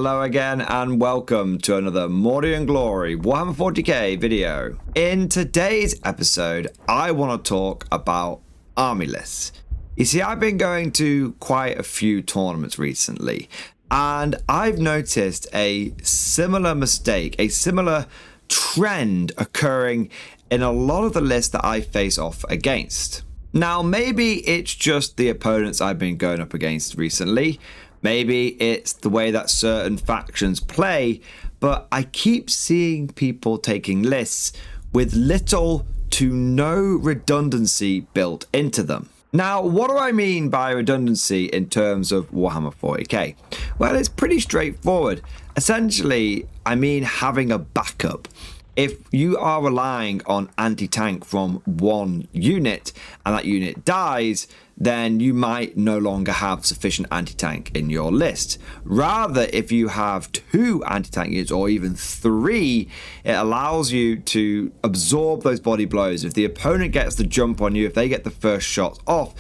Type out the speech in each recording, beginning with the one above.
Hello again and welcome to another Mordy and Glory Warhammer 40k video. In today's episode, I want to talk about army lists. You see, I've been going to quite a few tournaments recently, and I've noticed a similar mistake, a similar trend occurring in a lot of the lists that I face off against. Now, maybe it's just the opponents I've been going up against recently. Maybe it's the way that certain factions play, but I keep seeing people taking lists with little to no redundancy built into them. Now, what do I mean by redundancy in terms of Warhammer 40k? Well, it's pretty straightforward. Essentially, I mean having a backup. If you are relying on anti-tank from one unit and that unit dies, then you might no longer have sufficient anti-tank in your list. Rather, if you have two anti-tank units or even three, it allows you to absorb those body blows. If the opponent gets the jump on you, if they get the first shot off,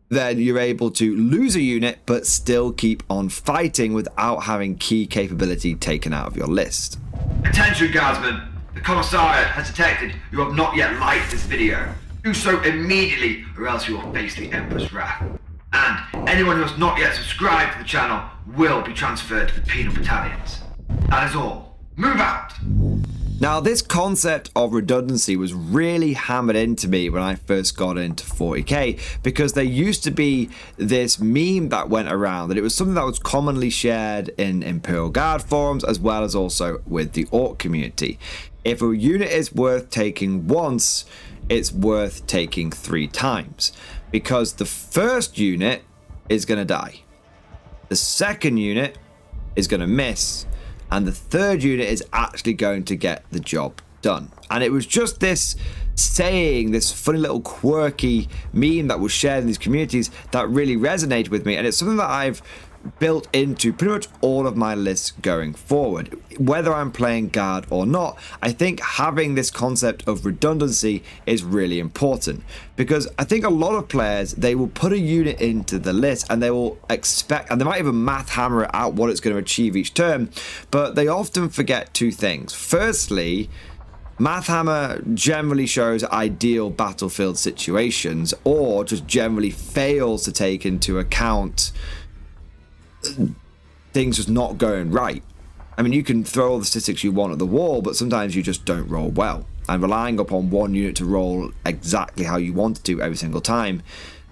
then you're able to lose a unit but still keep on fighting without having key capability taken out of your list. Attention, guardsmen! The Commissariat has detected you have not yet liked this video. Do so immediately, or else you will face the Emperor's wrath. And anyone who has not yet subscribed to the channel will be transferred to the penal battalions. That is all. Move out! Now, this concept of redundancy was really hammered into me when I first got into 40k, because there used to be this meme that went around that it was something that was commonly shared in Imperial Guard forums as well as also with the Orc community. If a unit is worth taking once, it's worth taking 3 times, because the first unit is going to die, the second unit is going to miss, and the third unit is actually going to get the job done. And it was just this saying, this funny little quirky meme that was shared in these communities that really resonated with me, and it's something that I've built into pretty much all of my lists going forward. Whether I'm playing guard or not, I think having this concept of redundancy is really important, because I think a lot of players, they will put a unit into the list and they will expect, and they might even math hammer it out what it's going to achieve each turn, but they often forget 2 things. Firstly, math hammer generally shows ideal battlefield situations, or just generally fails to take into account things just not going right. I mean, you can throw all the statistics you want at the wall, but sometimes you just don't roll well. And relying upon one unit to roll exactly how you want it to every single time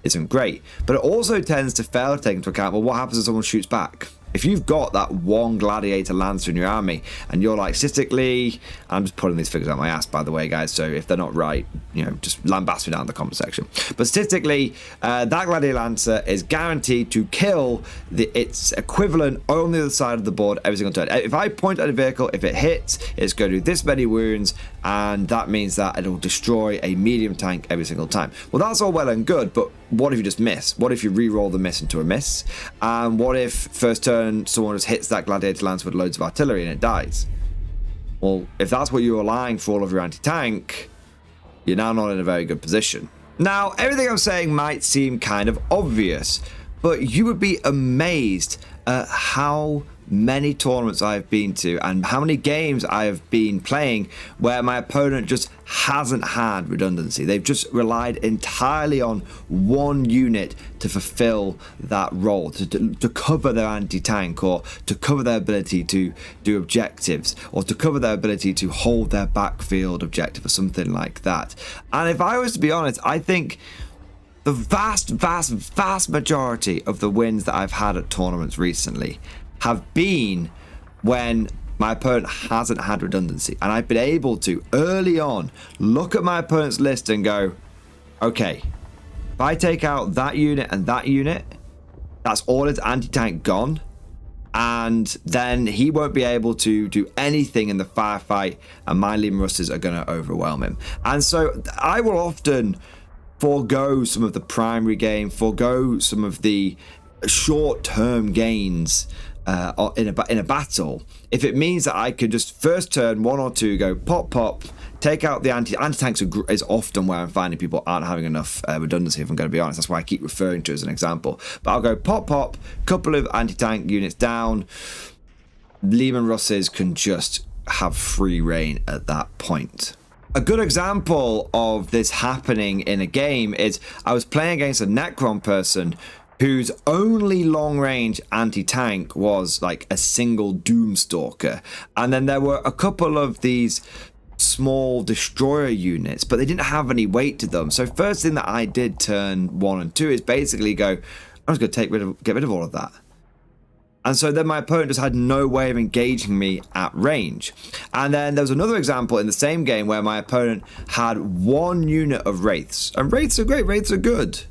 isn't great. But it also tends to fail to take into account, well, what happens if someone shoots back? If you've got that one gladiator lancer in your army and you're like, statistically, I'm just pulling these figures out my ass, by the way, guys, so if they're not right, you know, just lambast me down in the comment section. But statistically, that gladiator lancer is guaranteed to kill its equivalent on the other side of the board every single turn. If I point at a vehicle, if it hits, it's going to do this many wounds, and that means that it'll destroy a medium tank every single time. Well, that's all well and good, but what if you just miss? What if you re-roll the miss into a miss? And what if first turn someone just hits that gladiator lance with loads of artillery and it dies? Well, if that's what you're relying for all of your anti-tank, you're now not in a very good position. Now, everything I'm saying might seem kind of obvious, but you would be amazed at how many tournaments I've been to and how many games I have been playing where my opponent just hasn't had redundancy. They've just relied entirely on one unit to fulfill that role, to cover their anti-tank, or to cover their ability to do objectives, or to cover their ability to hold their backfield objective or something like that. And if I was to be honest, I think the vast majority of the wins that I've had at tournaments recently have been when my opponent hasn't had redundancy, and I've been able to early on look at my opponent's list and go, okay, if I take out that unit and that unit, that's all his anti-tank gone, and then he won't be able to do anything in the firefight, and my Leman Rusters are going to overwhelm him. And so I will often forego some of the primary game, forego some of the short-term gains in a battle, if it means that I could just first turn 1 or 2 go pop, take out the anti-tanks is often where I'm finding people aren't having enough redundancy, if I'm going to be honest. That's why I keep referring to it as an example. But I'll go pop, couple of anti-tank units down, Leman Russes can just have free reign at that point. A good example of this happening in a game is I was playing against a Necron person whose only long-range anti-tank was like a single Doomstalker. And then there were a couple of these small destroyer units, but they didn't have any weight to them. So first thing that I did turn 1 and 2 is basically go, I'm just going to get rid of all of that. And so then my opponent just had no way of engaging me at range. And then there was another example in the same game where my opponent had 1 unit of Wraiths. And Wraiths are great, Wraiths are good.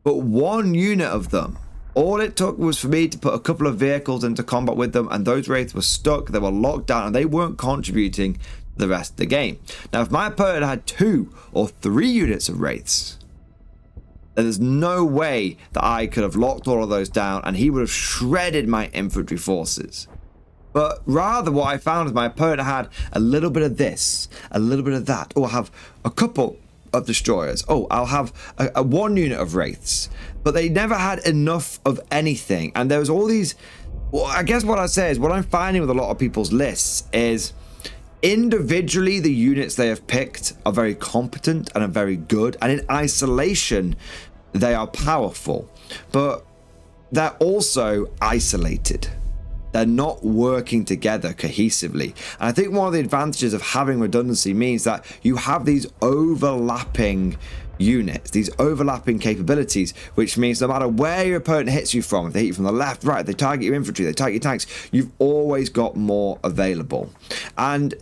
But 1 unit of them. All it took was for me to put a couple of vehicles into combat with them, and those Wraiths were stuck, they were locked down, and they weren't contributing to the rest of the game. Now, if my opponent had 2 or 3 units of Wraiths, then there's no way that I could have locked all of those down and he would have shredded my infantry forces. But rather what I found is my opponent had a little bit of this, a little bit of that. Oh, I'll have a couple of destroyers. Oh, I'll have a 1 unit of Wraiths. But they never had enough of anything. And there was all these... Well, I guess what I say is what I'm finding with a lot of people's lists is individually the units they have picked are very competent and are very good. And in isolation, they are powerful. But they're also isolated. They're not working together cohesively. And I think one of the advantages of having redundancy means that you have these overlapping units, these overlapping capabilities, which means no matter where your opponent hits you from, if they hit you from the left, right, they target your infantry, they target your tanks, you've always got more available. And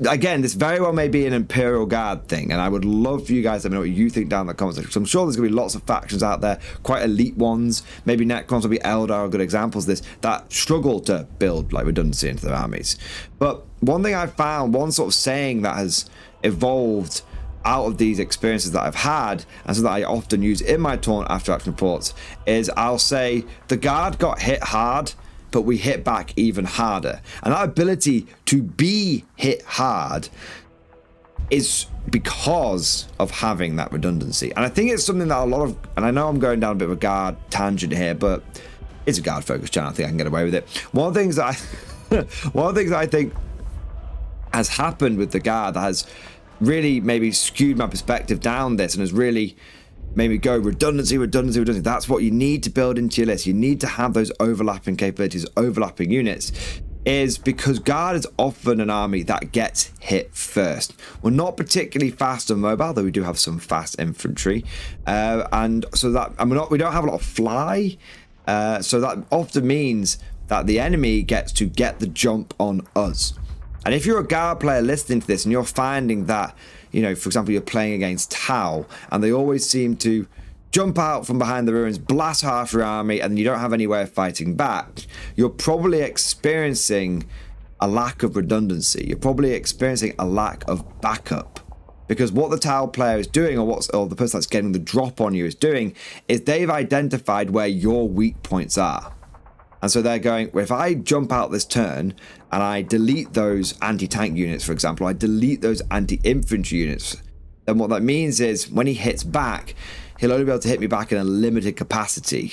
again, this very well may be an Imperial Guard thing, and I would love for you guys to know what you think down in the comments section. So I'm sure there's going to be lots of factions out there, quite elite ones. Maybe Necrons will be Eldar are good examples of this, that struggle to build like redundancy into their armies. But one thing I've found, one sort of saying that has evolved out of these experiences that I've had, and so that I often use in my tournament after action reports, is I'll say the Guard got hit hard, but we hit back even harder. And that ability to be hit hard is because of having that redundancy. And I think it's something that a lot of, and I know I'm going down a bit of a Guard tangent here, but it's a Guard focused channel. I think I can get away with it. One of the things that I think has happened with the Guard that has really maybe skewed my perspective down this and has really maybe go redundancy. That's what you need to build into your list. You need to have those overlapping capabilities, overlapping units, is because Guard is often an army that gets hit first. We're not particularly fast and mobile, though we do have some fast infantry, and so that, and we don't have a lot of fly, so that often means that the enemy gets to get the jump on us. And if you're a Guard player listening to this and you're finding that, you know, for example, you're playing against Tau and they always seem to jump out from behind the ruins, blast half your army, and you don't have any way of fighting back, you're probably experiencing a lack of redundancy. You're probably experiencing a lack of backup. Because what the Tau player is doing, or the person that's getting the drop on you is doing, is they've identified where your weak points are. And so they're going, well, if I jump out this turn and I delete those anti-tank units, for example, I delete those anti-infantry units, then what that means is when he hits back, he'll only be able to hit me back in a limited capacity.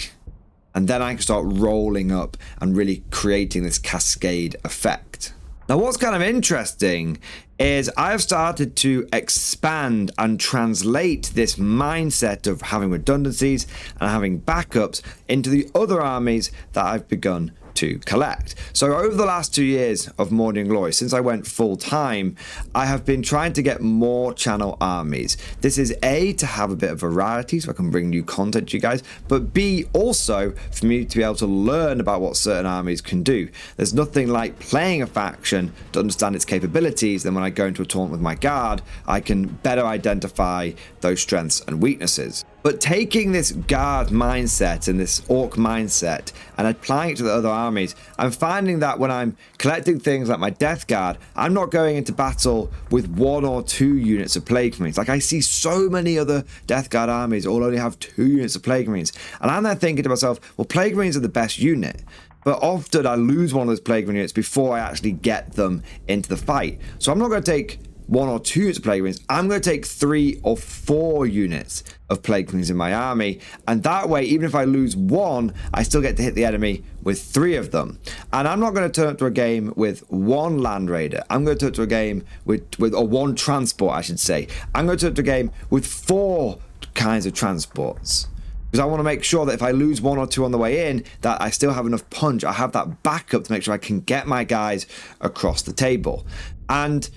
And then I can start rolling up and really creating this cascade effect. Now, what's kind of interesting is I've started to expand and translate this mindset of having redundancies and having backups into the other armies that I've begun to collect. So over the last 2 years of Morning Glory, since I went full time, I have been trying to get more channel armies. This is A, to have a bit of variety so I can bring new content to you guys, but B, also for me to be able to learn about what certain armies can do. There's nothing like playing a faction to understand its capabilities. Then when I go into a tournament with my Guard, I can better identify those strengths and weaknesses. But taking this Guard mindset and this Orc mindset and applying it to the other armies, I'm finding that when I'm collecting things like my Death Guard, I'm not going into battle with 1 or 2 units of Plague Marines. Like I see so many other Death Guard armies all only have 2 units of Plague Marines. And I'm then thinking to myself, well, Plague Marines are the best unit. But often I lose one of those Plague Marine units before I actually get them into the fight. So I'm not going to take 1 or 2 units of Plague Marines, I'm going to take 3 or 4 units of Plague Marines in my army, and that way, even if I lose 1, I still get to hit the enemy with 3 of them. And I'm not going to turn up to a game with 1 Land Raider. I'm going to turn up to a game with or 1 transport, I should say. I'm going to turn up to a game with 4 kinds of transports. Because I want to make sure that if I lose 1 or 2 on the way in, that I still have enough punch. I have that backup to make sure I can get my guys across the table. And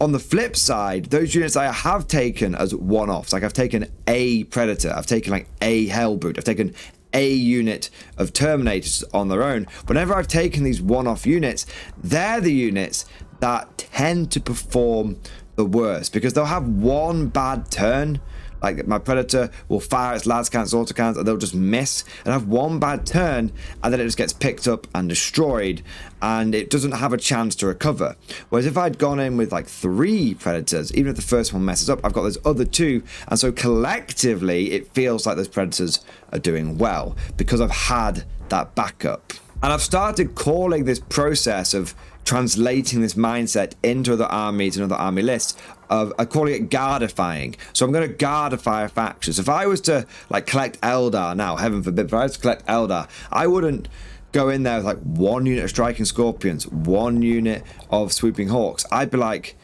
on the flip side, those units I have taken as one-offs, like I've taken a Predator, I've taken like a Hellbrute, I've taken a unit of Terminators on their own. Whenever I've taken these one-off units, they're the units that tend to perform the worst, because they'll have one bad turn. Like my Predator will fire its las cannons, autocannons, and they'll just miss and have one bad turn, and then it just gets picked up and destroyed, and it doesn't have a chance to recover. Whereas if I'd gone in with like 3 Predators, even if the first one messes up, I've got those other 2, and so collectively it feels like those Predators are doing well because I've had that backup. And I've started calling this process of translating this mindset into other armies and other army lists. I'm calling it guardifying. So I'm going to guardify a faction. So if I was to like collect Eldar now, heaven forbid, if I was to collect Eldar, I wouldn't go in there with like 1 unit of striking Scorpions, 1 unit of swooping Hawks. I'd be like,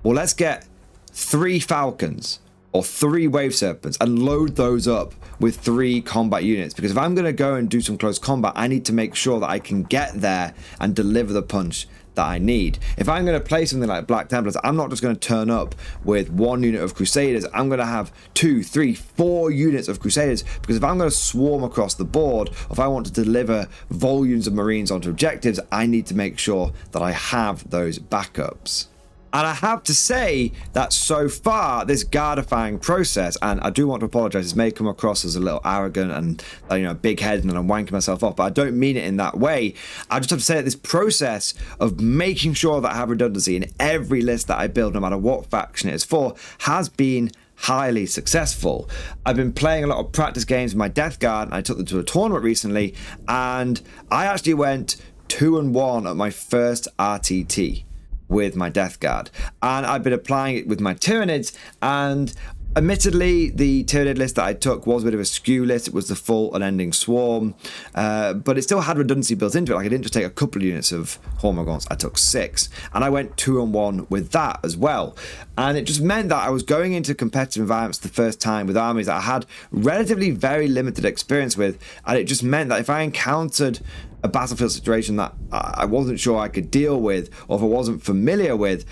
well, let's get 3 Falcons or 3 Wave Serpents and load those up with 3 combat units, because if I'm going to go and do some close combat, I need to make sure that I can get there and deliver the punch that I need. If I'm going to play something like Black Templars, I'm not just going to turn up with 1 unit of Crusaders. I'm going to have 2, 3, 4 units of Crusaders, because if I'm going to swarm across the board, or if I want to deliver volumes of Marines onto objectives, I need to make sure that I have those backups. And I have to say that so far, this guardifying process, and I do want to apologize, this may come across as a little arrogant and big-headed and I'm wanking myself off, but I don't mean it in that way. I just have to say that this process of making sure that I have redundancy in every list that I build, no matter what faction it is for, has been highly successful. I've been playing a lot of practice games with my Death Guard, and I took them to a tournament recently, and I actually went 2-1 at my first RTT with my Death Guard, and I've been applying it with my Tyranids, and admittedly the Tyranid list that I took was a bit of a skew list. It was the full unending swarm, but it still had redundancy built into it. Like I didn't just take a couple of units of Hormagaunts, I took 6, and I went 2-1 with that as well. And it just meant that I was going into competitive environments the first time with armies that I had relatively very limited experience with, and it just meant that if I encountered a battlefield situation that I wasn't sure I could deal with, or if I wasn't familiar with,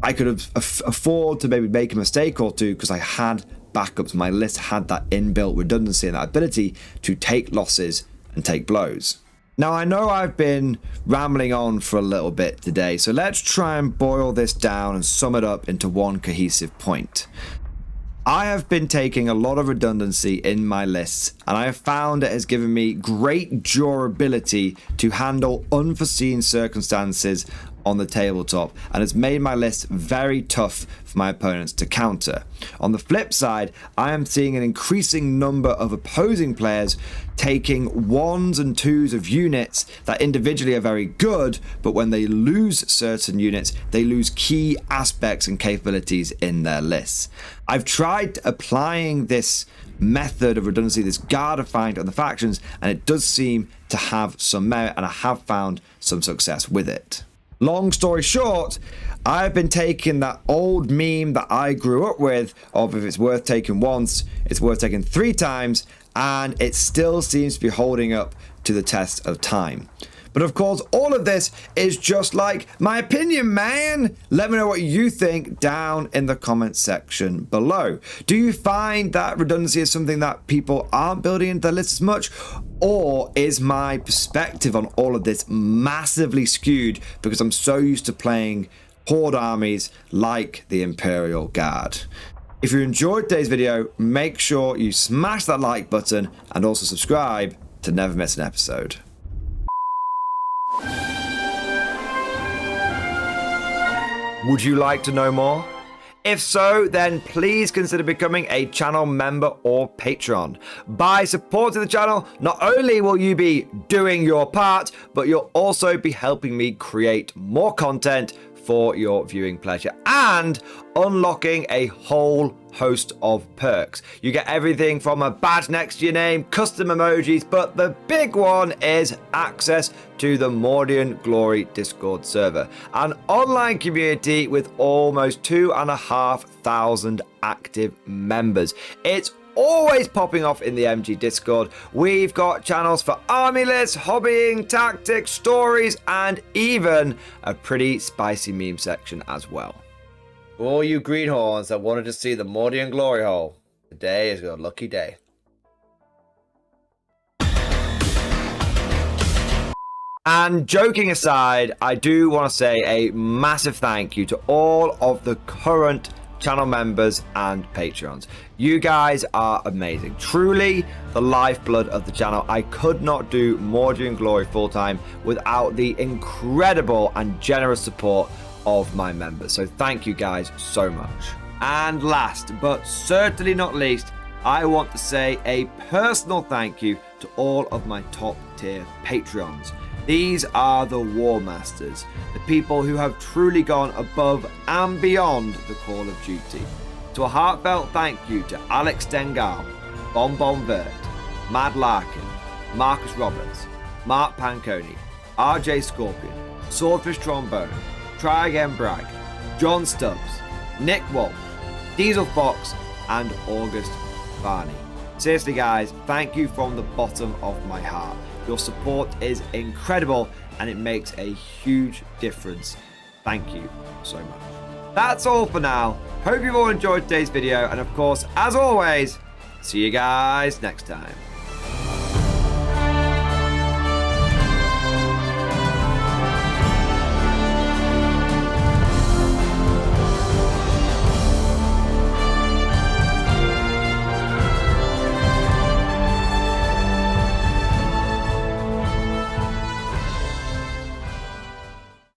I could afford to maybe make a mistake or 2 because I had backups. My list had that inbuilt redundancy and that ability to take losses and take blows. Now, I know I've been rambling on for a little bit today, so let's try and boil this down and sum it up into one cohesive point. I have been taking a lot of redundancy in my lists, and I have found it has given me great durability to handle unforeseen circumstances on the tabletop, and has made my list very tough for my opponents to counter. On the flip side, I am seeing an increasing number of opposing players taking 1s and 2s of units that individually are very good, but when they lose certain units, they lose key aspects and capabilities in their lists. I've tried applying this method of redundancy, this guardifying to other factions, and it does seem to have some merit, and I have found some success with it. Long story short, I've been taking that old meme that I grew up with of if it's worth taking once, it's worth taking 3 times, and it still seems to be holding up to the test of time. But of course, all of this is just like my opinion, man. Let me know what you think down in the comments section below. Do you find that redundancy is something that people aren't building into their lists as much? Or is my perspective on all of this massively skewed because I'm so used to playing horde armies like the Imperial Guard? If you enjoyed today's video, make sure you smash that like button and also subscribe to never miss an episode. Would you like to know more? If so, then please consider becoming a channel member or patron. By supporting the channel, not only will you be doing your part, but you'll also be helping me create more content for your viewing pleasure, and unlocking a whole host of perks. You get everything from a badge next to your name, custom emojis, but the big one is access to the Mordian Glory Discord server, an online community with almost 2,500 active members. It's always popping off in the MG Discord. We've got channels for army lists, hobbying, tactics, stories, and even a pretty spicy meme section as well. For all you greenhorns that wanted to see the Mordian Glory Hole, today is your lucky day. And joking aside, I do want to say a massive thank you to all of the current channel members and Patreons. You guys are amazing. Truly the lifeblood of the channel. I could not do Mordian Glory full-time without the incredible and generous support of my members. So thank you guys so much. And last but certainly not least, I want to say a personal thank you to all of my top tier Patreons. These are the War Masters, the people who have truly gone above and beyond the call of duty. So a heartfelt thank you to Alex Dengal, Bon Vert, Mad Larkin, Marcus Roberts, Mark Panconi, RJ Scorpion, Swordfish Trombone, Try Again Bragg, John Stubbs, Nick Walsh, Diesel Fox, and August Barney. Seriously guys, thank you from the bottom of my heart. Your support is incredible and it makes a huge difference. Thank you so much. That's all for now. Hope you've all enjoyed today's video, and of course, as always, see you guys next time.